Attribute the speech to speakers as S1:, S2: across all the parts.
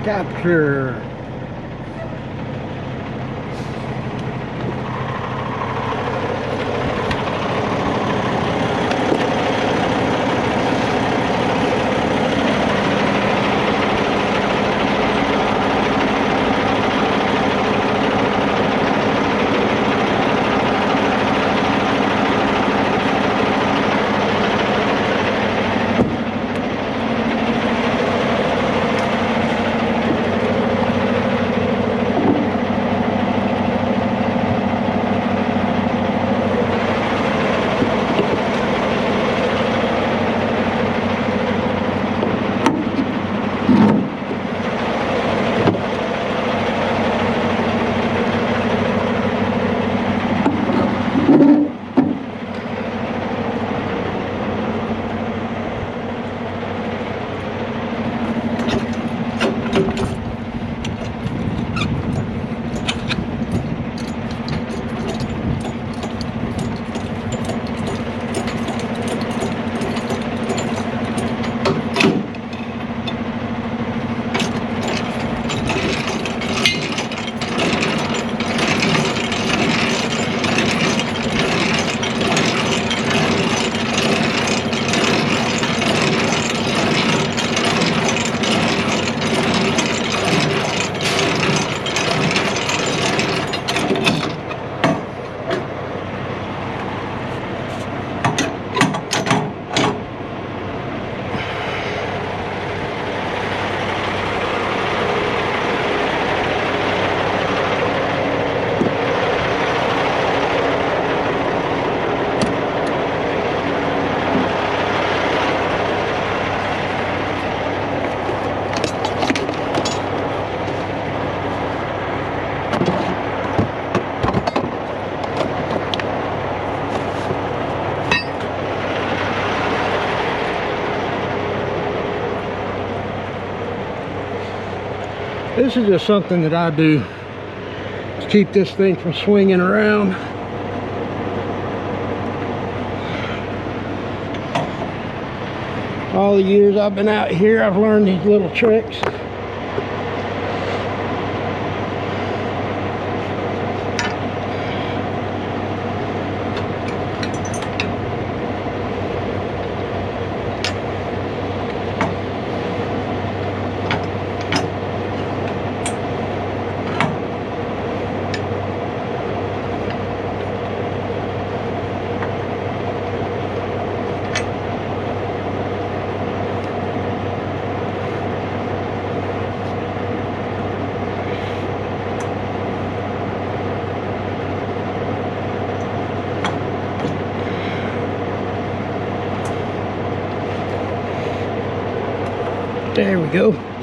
S1: capture. This is just something that I do to keep this thing from swinging around. All the years I've been out here, I've learned these little tricks. There we go.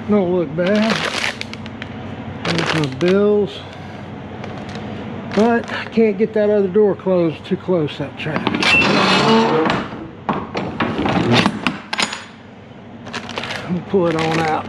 S1: Don't look bad. There's my bills. But I can't get that other door closed, too close, that trap. We'll pull it on out.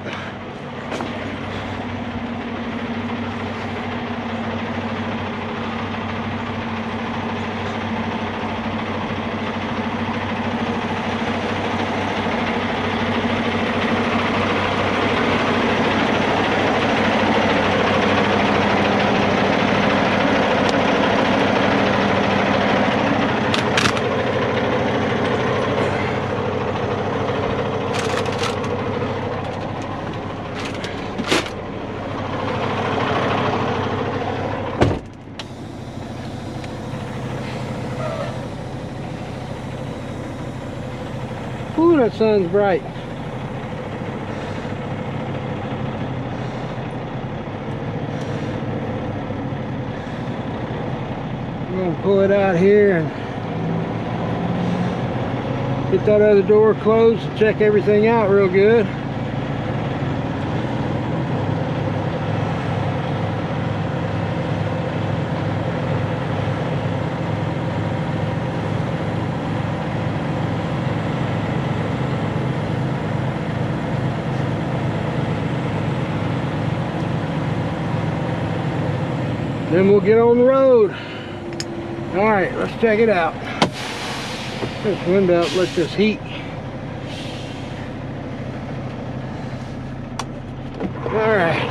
S1: Ooh, that sun's bright. I'm gonna pull it out here and get that other door closed and check everything out real good. Then we'll get on the road. All right, let's check it out. This window, let this heat. All right.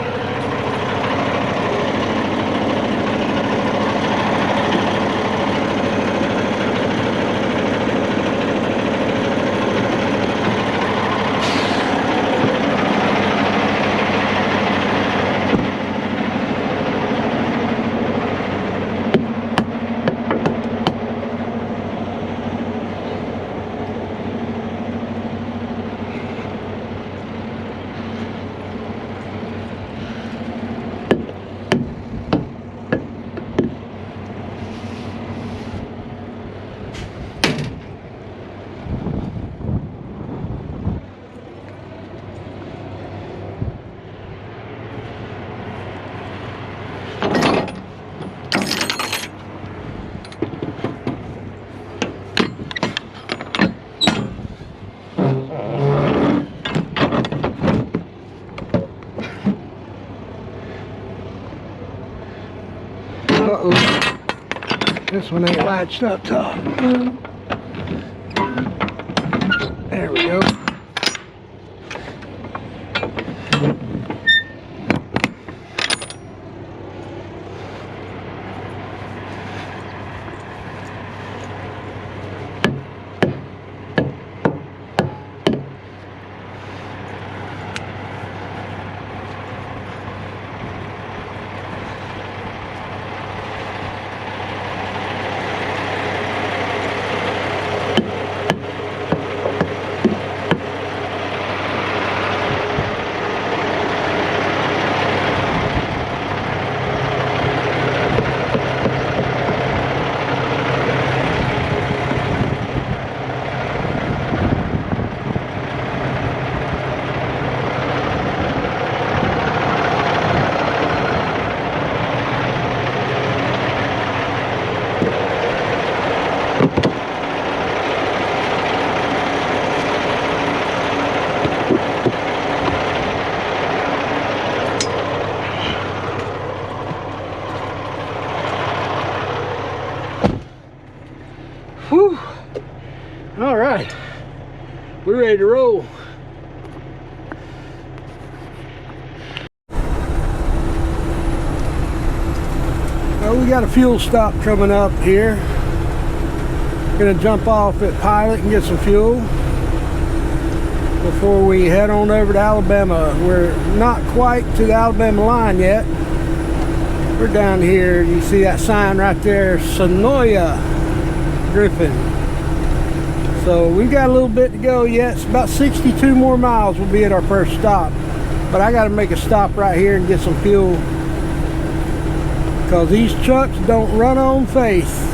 S1: Uh-oh. This one ain't latched up top. There we go. Whew. All right, we're ready to roll. Well, we got a fuel stop coming up here. Gonna jump off at Pilot and get some fuel before we head on over to Alabama. We're not quite to the Alabama line yet. We're down here. You see that sign right there, Sonoya Griffin. So we've got a little bit to go yet. It's about 62 more miles. We'll be at our first stop. But I got to make a stop right here and get some fuel, because these trucks don't run on faith.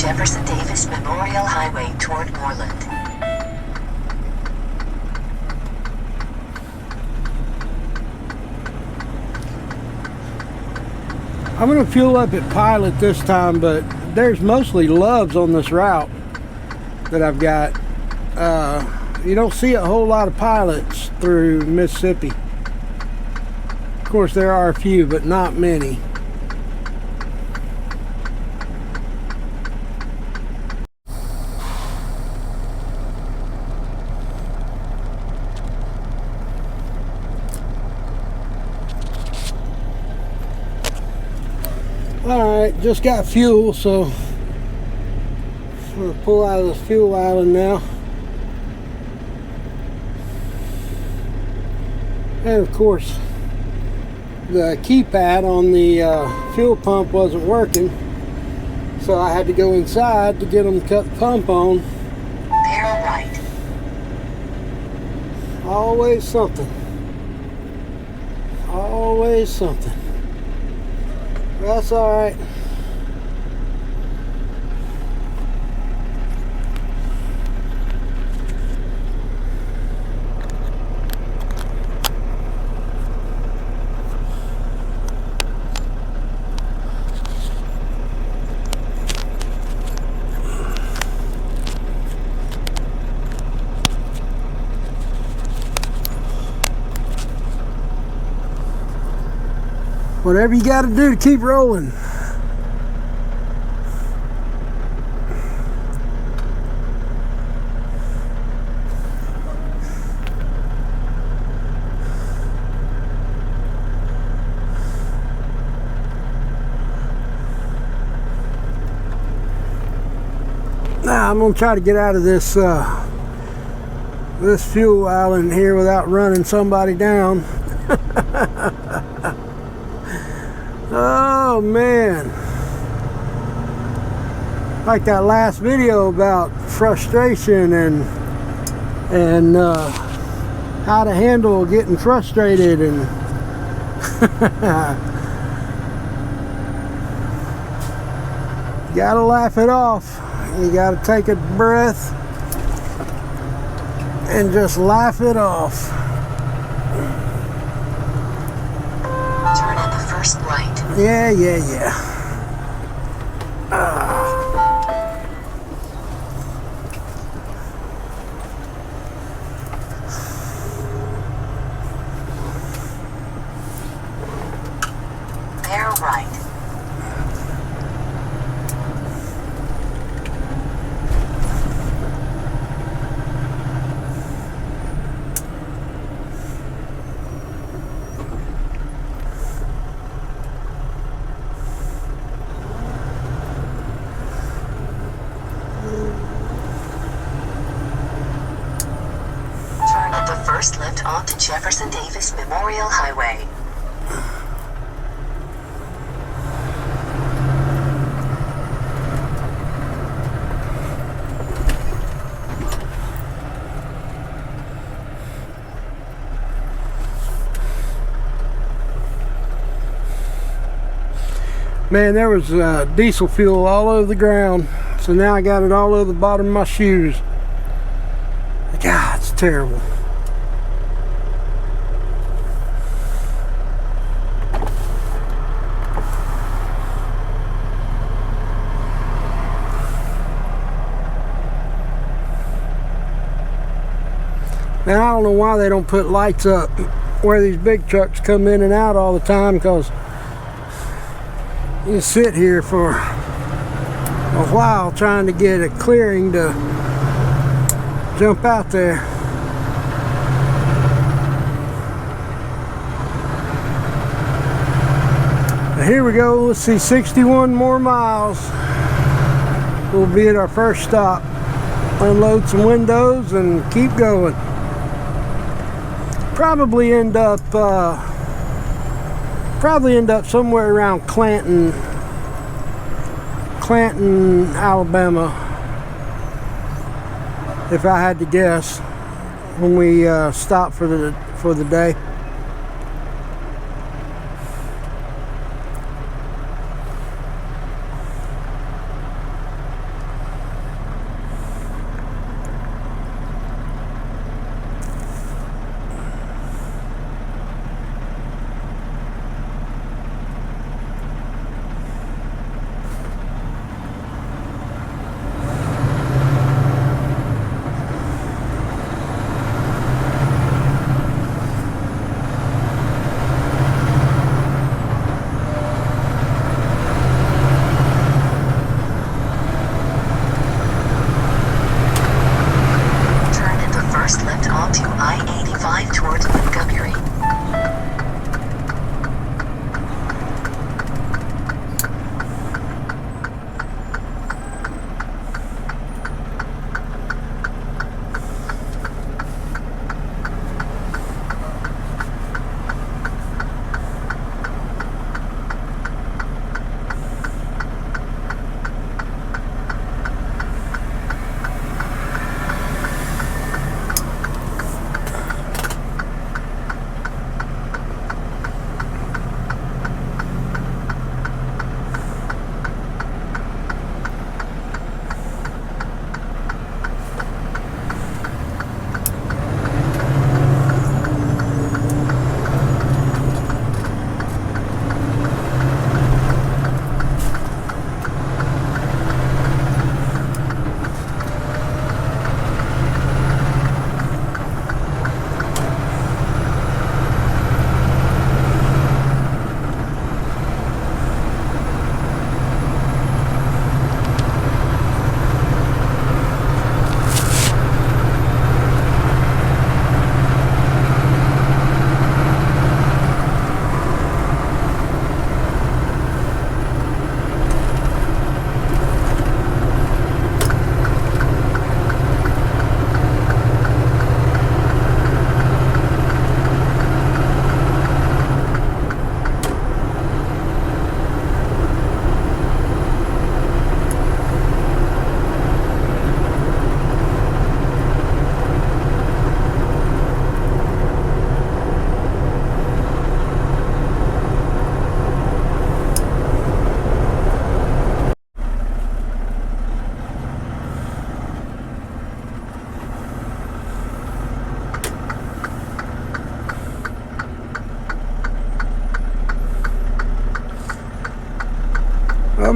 S2: Jefferson Davis Memorial Highway toward Moreland.
S1: I'm going to fuel up at Pilot this time, but there's mostly Loves on this route that I've got. You don't see a whole lot of Pilots through Mississippi. Of course, there are a few, but not many. Alright, just got fuel, so I'm going to pull out of the fuel island now. And of course, the keypad on the fuel pump wasn't working, so I had to go inside to get them to cut the pump on.
S2: Barrel right.
S1: Always something. Always something. That's alright. Whatever you got to do to keep rolling. Now I'm going to try to get out of this this fuel island here without running somebody down. Oh man, like that last video about frustration and how to handle getting frustrated, and gotta laugh it off. You gotta take a breath and just laugh it off.
S2: Turn at the first light.
S1: Yeah.
S2: Barrel right. First left onto Jefferson Davis Memorial Highway.
S1: Man, there was diesel fuel all over the ground, so now I got it all over the bottom of my shoes. God, it's terrible. Now, I don't know why they don't put lights up where these big trucks come in and out all the time, because you sit here for a while trying to get a clearing to jump out there. Now here we go. Let's see, 61 more miles. We'll be at our first stop. Unload some windows and keep going. Probably end up somewhere around Clanton, Alabama, if I had to guess, when we stop for the day.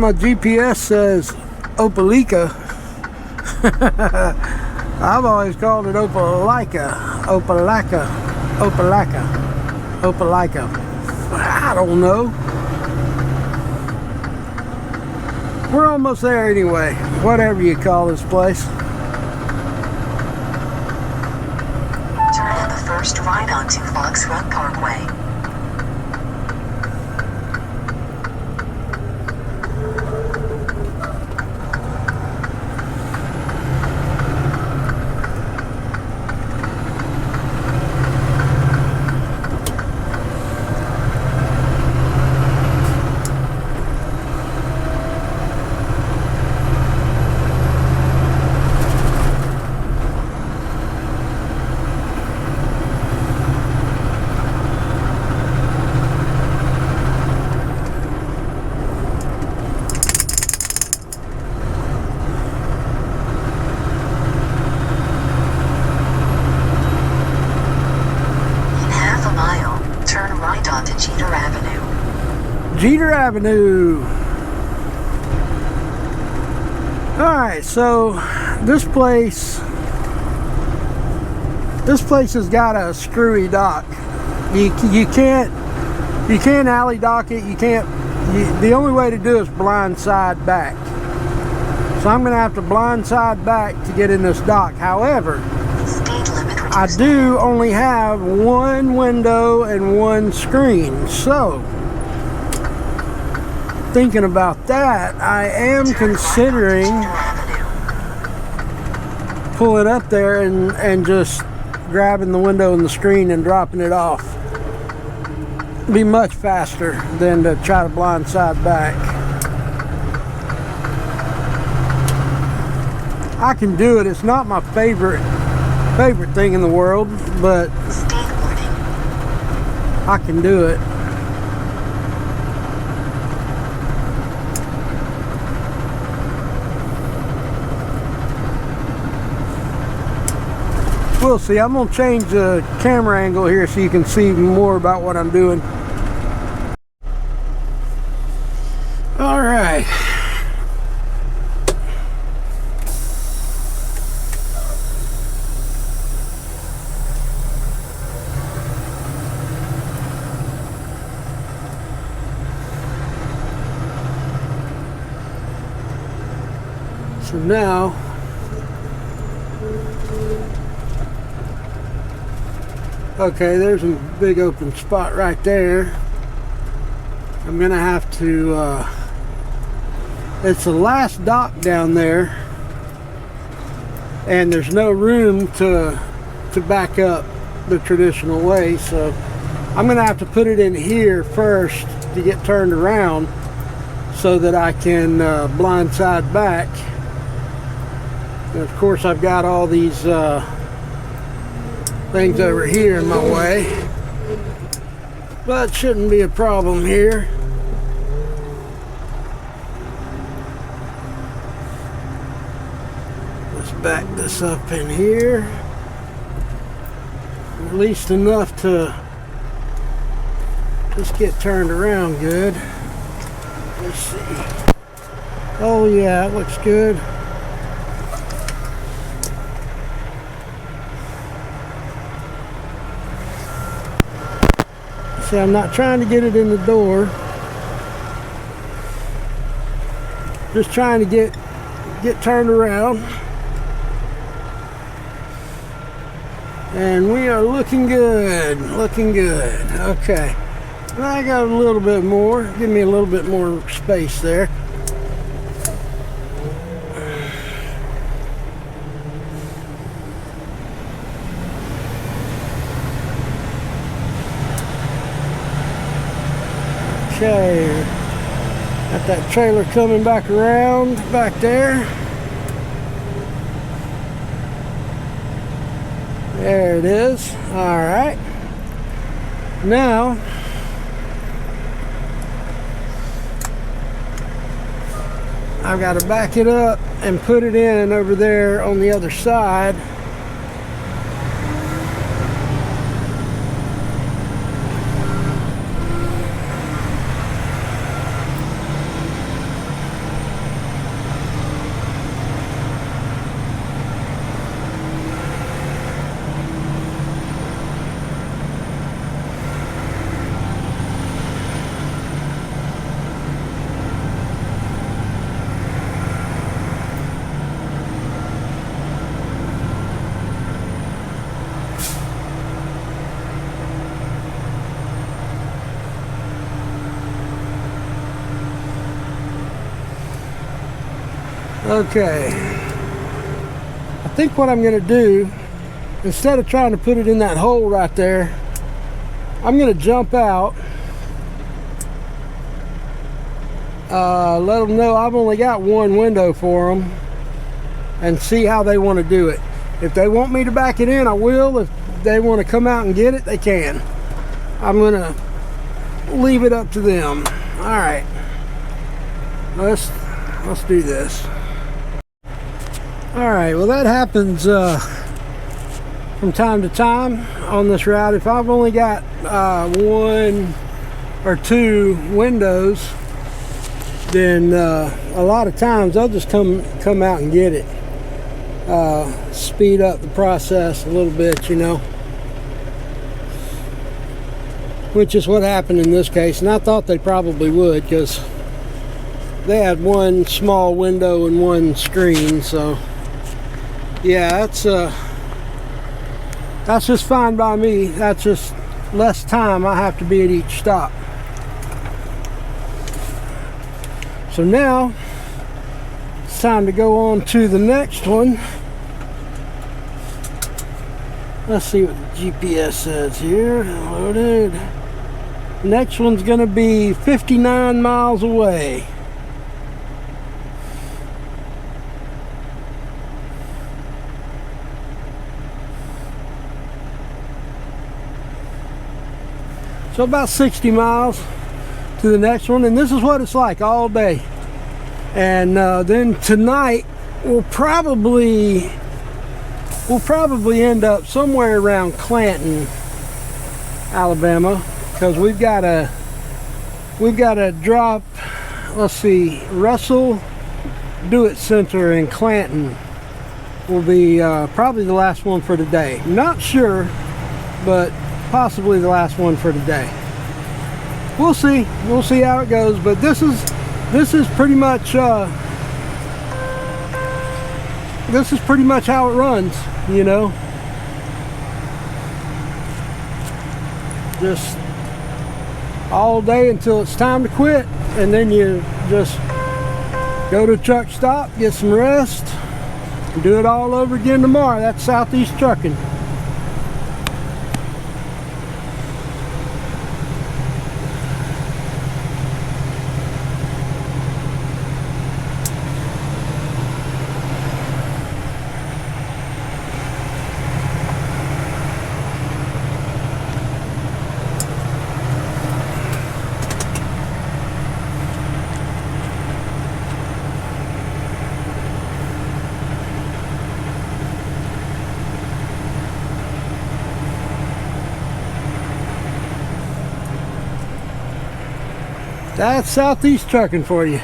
S1: my GPS says Opelika. I've always called it Opelika. Opelika. Opelika. Opelika. I don't know. We're almost there anyway. Whatever you call this place.
S2: Turn at the first right onto Fox Run Parkway.
S1: Jeter Avenue. Alright, so this place has got a screwy dock. You can't alley dock it. The only way to do it is blind side back. So I'm gonna have to blind side back to get in this dock. However, I do only have one window and one screen, so thinking about that, I am considering pulling up there and just grabbing the window and the screen and dropping it off. It'd be much faster than to try to blind side back. I can do it. It's not my favorite thing in the world, but I can do it. We'll see. I'm going to change the camera angle here so you can see more about what I'm doing. All right. So now, okay, there's a big open spot right there. I'm gonna have to, it's the last dock down there, and there's no room to back up the traditional way, so I'm gonna have to put it in here first to get turned around so that I can blind side back. And of course I've got all these things over here in my way, but shouldn't be a problem here. Let's back this up in here, at least enough to just get turned around good. Let's see. Oh yeah, it looks good. See, I'm not trying to get it in the door. Just trying to get turned around. And we are looking good, looking good. Okay. And I got a little bit more. Give me a little bit more space there. Okay, got that trailer coming back around back there. There it is. All right. Now, I've got to back it up and put it in over there on the other side. Okay. I think what I'm going to do, instead of trying to put it in that hole right there, I'm going to jump out. Let them know I've only got one window for them and see how they want to do it. If they want me to back it in, I will. If they want to come out and get it, they can. I'm going to leave it up to them. All right. Let's do this. All right, well, that happens from time to time on this route. If I've only got one or two windows, then a lot of times I'll just come out and get it. Speed up the process a little bit, you know, which is what happened in this case. And I thought they probably would, because they had one small window and one screen. So yeah, that's just fine by me. That's just less time I have to be at each stop. So now it's time to go on to the next one. Let's see what the GPS says here. Loaded. Next one's gonna be 59 miles away. So about 60 miles to the next one, and this is what it's like all day. And then tonight we'll probably end up somewhere around Clanton, Alabama, because we've got to drop. Let's see, Russell Do-It Center in Clanton will be probably the last one for today. Not sure, but possibly the last one for today. We'll see how it goes. But this is pretty much how it runs, you know. Just all day until it's time to quit, and then you just go to a truck stop, get some rest, and do it all over again tomorrow. That's Southeast Trucking. That's Southeast Trucking for you.